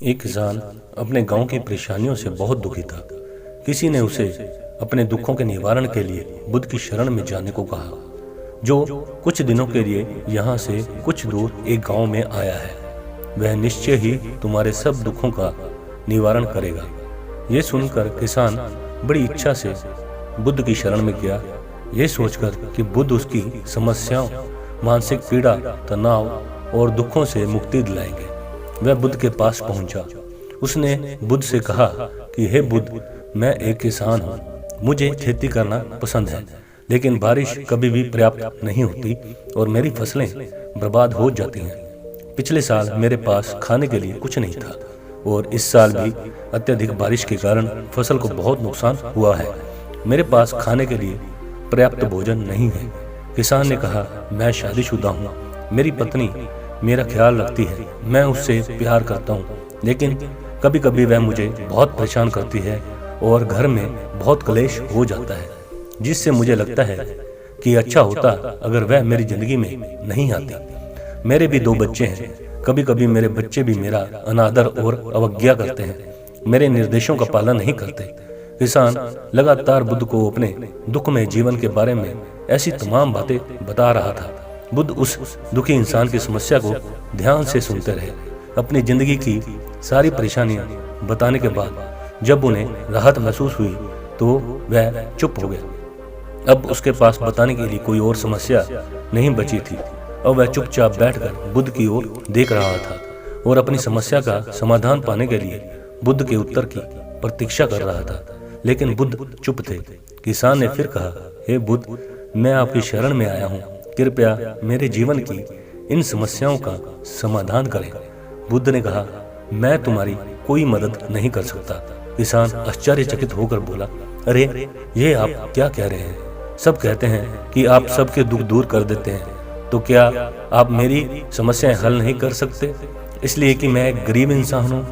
एक किसान अपने गांव की परेशानियों से बहुत दुखी था। किसी ने उसे अपने दुखों के निवारण के लिए बुद्ध की शरण में जाने को कहा, जो कुछ दिनों के लिए यहाँ से कुछ दूर एक गांव में आया है। वह निश्चय ही तुम्हारे सब दुखों का निवारण करेगा। ये सुनकर किसान बड़ी इच्छा से बुद्ध की शरण में गया, ये सोचकर कि बुद्ध उसकी समस्याओं, मानसिक पीड़ा, तनाव और दुखों से मुक्ति दिलाएंगे। वह बुद्ध के पास पहुंचा। उसने बुद्ध से कहा कि हे बुद्ध, मैं एक किसान हूँ। मुझे खेती करना पसंद है, लेकिन बारिश कभी भी पर्याप्त नहीं होती और मेरी फसलें बर्बाद हो जाती हैं। पिछले साल मेरे पास खाने के लिए कुछ नहीं था और इस साल भी अत्यधिक बारिश के कारण फसल को बहुत नुकसान हुआ है। मेरे पास खाने के लिए पर्याप्त भोजन नहीं है। किसान ने कहा, मैं शादीशुदा हूँ। मेरी पत्नी मेरा ख्याल रखती है, मैं उससे प्यार करता हूँ, लेकिन कभी कभी वह मुझे बहुत परेशान करती है और घर में बहुत क्लेश हो जाता है, जिससे मुझे लगता है कि अच्छा होता अगर वह मेरी जिंदगी में नहीं आती। मेरे भी 2 बच्चे हैं। कभी कभी मेरे बच्चे भी मेरा अनादर और अवज्ञा करते हैं, मेरे निर्देशों का पालन नहीं करते। किसान लगातार बुद्ध को अपने दुखमय जीवन के बारे में ऐसी तमाम बातें बता रहा था। बुद्ध उस दुखी इंसान की समस्या को ध्यान से सुनते रहे। अपनी जिंदगी की सारी परेशानियां बताने के बाद जब उन्हें राहत महसूस हुई तो वह चुप हो गया। अब उसके पास बताने के लिए कोई और समस्या नहीं बची थी। अब वह चुपचाप बैठकर बुद्ध की ओर देख रहा था और अपनी समस्या का समाधान पाने के लिए बुद्ध के उत्तर की प्रतीक्षा कर रहा था। लेकिन बुद्ध चुप थे। किसान ने फिर कहा, हे बुद्ध, मैं आपकी शरण में आया हूँ। कृपया मेरे जीवन की इन समस्याओं का समाधान करें। बुद्ध ने कहा, मैं तुम्हारी कोई मदद नहीं कर सकता। किसान आश्चर्यचकित होकर बोला, अरे ये आप क्या कह रहे हैं? सब कहते हैं कि आप सबके दुख दूर कर देते हैं, तो क्या आप मेरी समस्याएं हल नहीं कर सकते इसलिए कि मैं एक गरीब इंसान हूँ?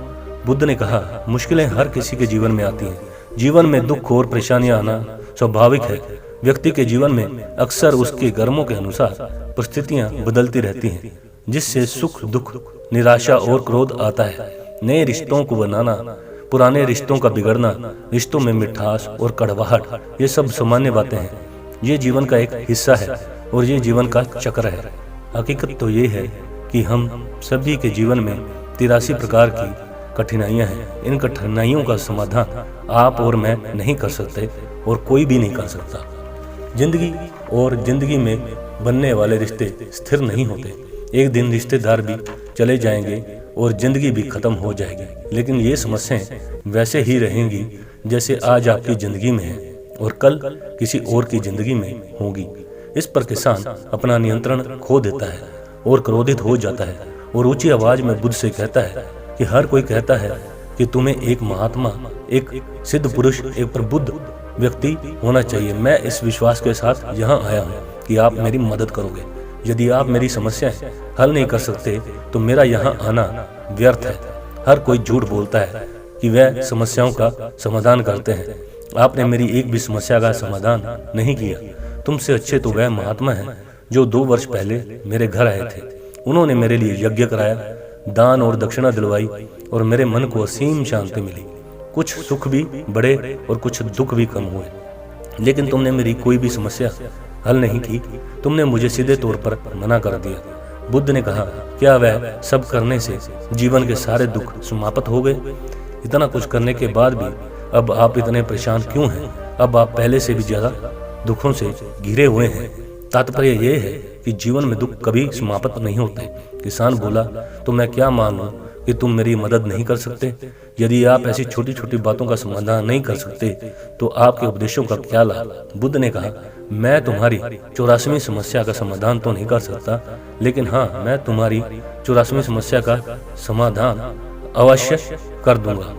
बुद्ध ने कहा, मुश्किलें हर किसी के जीवन में आती हैं। जीवन में दुख और परेशानियां आना स्वाभाविक है। व्यक्ति के जीवन में अक्सर उसके कर्मों के अनुसार परिस्थितियां बदलती रहती हैं, जिससे सुख, दुख, निराशा और क्रोध आता है। नए रिश्तों को बनाना, पुराने रिश्तों का बिगड़ना, रिश्तों में मिठास और कड़वाहट, ये सब सामान्य बातें हैं। ये जीवन का एक हिस्सा है और ये जीवन का चक्र है। हकीकत तो ये है कि हम सभी के जीवन में 83 प्रकार की कठिनाइयां हैं। इन कठिनाइयों का समाधान आप और मैं नहीं कर सकते और कोई भी नहीं कर सकता। जिंदगी और जिंदगी में बनने वाले रिश्ते स्थिर नहीं होते। एक दिन रिश्तेदार भी चले जाएंगे और जिंदगी भी खत्म हो जाएगी, लेकिन ये समस्याएं वैसे ही रहेंगी जैसे आज आपकी जिंदगी में है और कल किसी और की जिंदगी में होगी। इस पर किसान अपना नियंत्रण खो देता है और क्रोधित हो जाता है और ऊंची आवाज में बुद्ध से कहता है कि हर कोई कहता है कि तुम्हें एक महात्मा, एक सिद्ध पुरुष, एक प्रबुद्ध व्यक्ति होना चाहिए। मैं इस विश्वास के साथ यहाँ आया हूँ कि आप मेरी मदद करोगे। यदि आप मेरी समस्याएं हल नहीं कर सकते तो मेरा यहाँ आना व्यर्थ है। हर कोई झूठ बोलता है कि वह समस्याओं का समाधान करते हैं। आपने मेरी एक भी समस्या का समाधान नहीं किया। तुमसे अच्छे तो वह महात्मा है जो 2 वर्ष पहले मेरे घर आए थे। उन्होंने मेरे लिए यज्ञ कराया, दान और दक्षिणा दिलवाई और मेरे मन को असीम शांति मिली। कुछ सुख भी बढ़े और कुछ दुख भी कम हुए, लेकिन तुमने मेरी कोई भी समस्या हल नहीं की। तुमने मुझे सीधे तौर पर मना कर दिया। बुद्ध ने कहा, क्या वह सब करने से जीवन के सारे दुख समाप्त हो गए? इतना कुछ करने के बाद भी अब आप इतने परेशान क्यों हैं? अब आप पहले से भी ज्यादा दुखों से घिरे हुए हैं। तात्पर्य यह है कि जीवन में दुख कभी समाप्त नहीं होते। किसान बोला, तो मैं क्या मानूं कि तुम मेरी मदद नहीं कर सकते? यदि आप ऐसी छोटी छोटी बातों का समाधान नहीं कर सकते तो आपके उपदेशों का क्या लाभ? बुद्ध ने कहा, मैं तुम्हारी 84वीं समस्या का समाधान तो नहीं कर सकता, लेकिन हाँ, मैं तुम्हारी 84वीं समस्या का समाधान अवश्य कर दूंगा।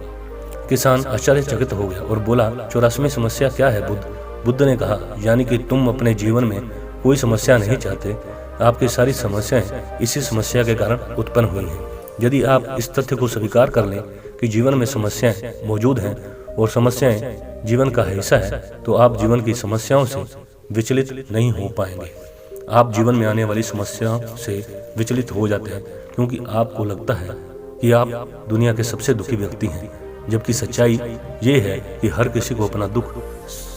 किसान आश्चर्यचकित हो गया और बोला, 84वीं समस्या क्या है बुद्ध? बुद्ध ने कहा, यानी कि तुम अपने जीवन में कोई समस्या नहीं चाहते। आपकी सारी समस्याएं इसी समस्या के कारण उत्पन्न हुई हैं। यदि आप इस तथ्य को स्वीकार कर लें कि जीवन में समस्याएं मौजूद हैं और समस्याएं जीवन का हिस्सा है, तो आप जीवन की समस्याओं से विचलित नहीं हो पाएंगे। आप जीवन में आने वाली समस्याओं से विचलित हो जाते हैं क्योंकि आपको लगता है कि आप दुनिया के सबसे दुखी व्यक्ति हैं, जबकि सच्चाई ये है कि हर किसी को अपना दुख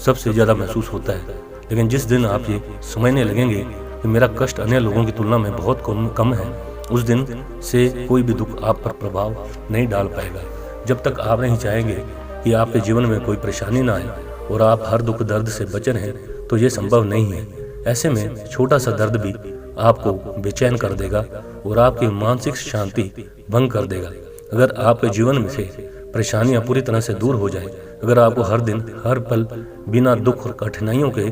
सबसे ज़्यादा महसूस होता है। लेकिन जिस दिन आप ये समझने लगेंगे कि मेरा कष्ट अन्य लोगों की तुलना में बहुत कम है, उस दिन से कोई भी दुख आप पर प्रभाव नहीं डाल पाएगा। जब तक आप नहीं चाहेंगे कि आपके जीवन में कोई परेशानी ना आए और आप हर दुख दर्द से बचे रहें, तो ये संभव नहीं है। ऐसे में छोटा सा दर्द भी आपको बेचैन कर देगा और आपकी मानसिक शांति भंग कर देगा। अगर आपके जीवन में से परेशानियां पूरी तरह से दूर हो जाए, अगर आपको हर दिन हर पल बिना दुख और कठिनाइयों के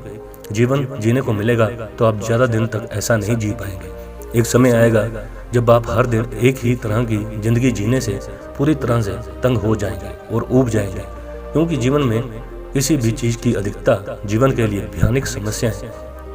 जीवन जीने को मिलेगा, तो आप ज़्यादा दिन तक ऐसा नहीं जी पाएंगे। एक समय आएगा जब आप हर दिन एक ही तरह की जिंदगी जीने से पूरी तरह से तंग हो जाएंगे और ऊब जाएंगे, क्योंकि जीवन में किसी भी चीज़ की अधिकता जीवन के लिए भयानक समस्याएं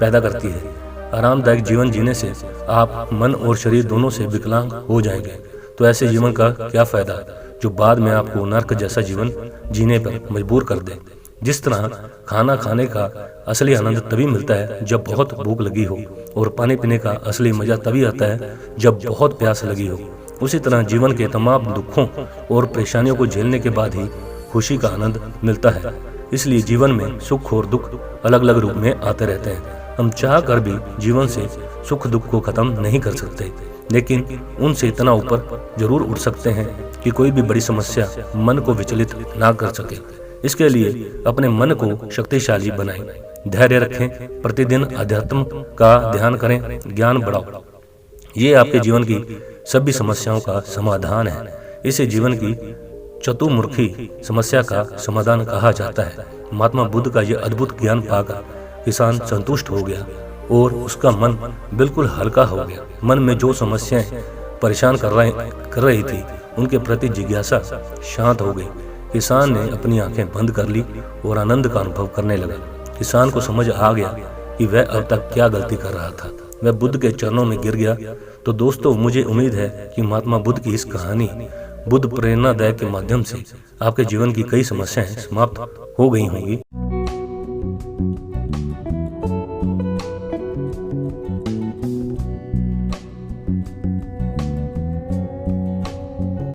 पैदा करती है। आरामदायक जीवन जीने से आप मन और शरीर दोनों से विकलांग हो जाएंगे। तो ऐसे जीवन का क्या फायदा जो बाद में आपको नर्क जैसा जीवन जीने पर मजबूर कर दे। जिस तरह खाना खाने का असली आनंद तभी मिलता है जब बहुत भूख लगी हो, और पानी पीने का असली मजा तभी आता है जब बहुत प्यास लगी हो, उसी तरह जीवन के तमाम दुखों और परेशानियों को झेलने के बाद ही खुशी का आनंद मिलता है। इसलिए जीवन में सुख और दुख अलग अलग रूप में आते रहते हैं। हम चाह कर भी जीवन से सुख दुख को खत्म नहीं कर सकते, लेकिन उनसे इतना ऊपर जरूर उठ सकते हैं कि कोई भी बड़ी समस्या मन को विचलित ना कर सके। इसके लिए अपने मन को शक्तिशाली बनाएं, धैर्य रखें, प्रतिदिन अध्यात्म का ध्यान करें, ज्ञान बढ़ाओ। ये आपके जीवन की सभी समस्याओं का समाधान है। इसे जीवन की चतुर्मुखी समस्या का समाधान कहा जाता है। महात्मा बुद्ध का यह अद्भुत ज्ञान पाकर किसान संतुष्ट हो गया और उसका मन बिल्कुल हल्का हो गया। मन में जो समस्याएं परेशान कर रही थी, उनके प्रति जिज्ञासा शांत हो गई। किसान ने अपनी आंखें बंद कर ली और आनंद का अनुभव करने लगा। किसान को समझ आ गया कि वह अब तक क्या गलती कर रहा था। वह बुद्ध के चरणों में गिर गया। तो दोस्तों, मुझे उम्मीद है कि महात्मा बुद्ध की इस कहानी बुद्ध प्रेरणादायक के माध्यम से आपके जीवन की कई समस्याएं समाप्त हो गई होंगी।